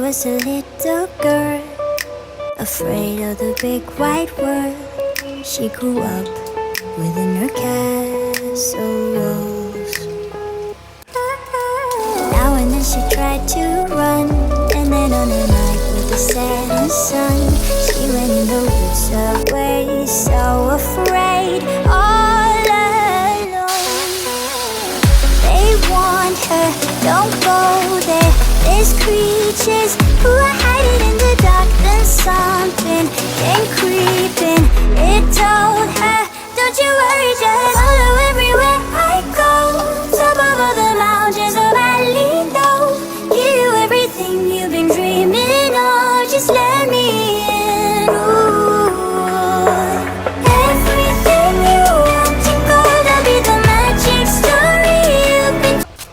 was a little girl, afraid of the big white world. She grew up within her castle walls. Now and then she tried to run, and then on a night with the setting sun, she went in the woods away, so afraid, all alone. They warned her, don't go there, there's creatures who are hiding in the dark. Then something came creeping, it told her, don't you worry, just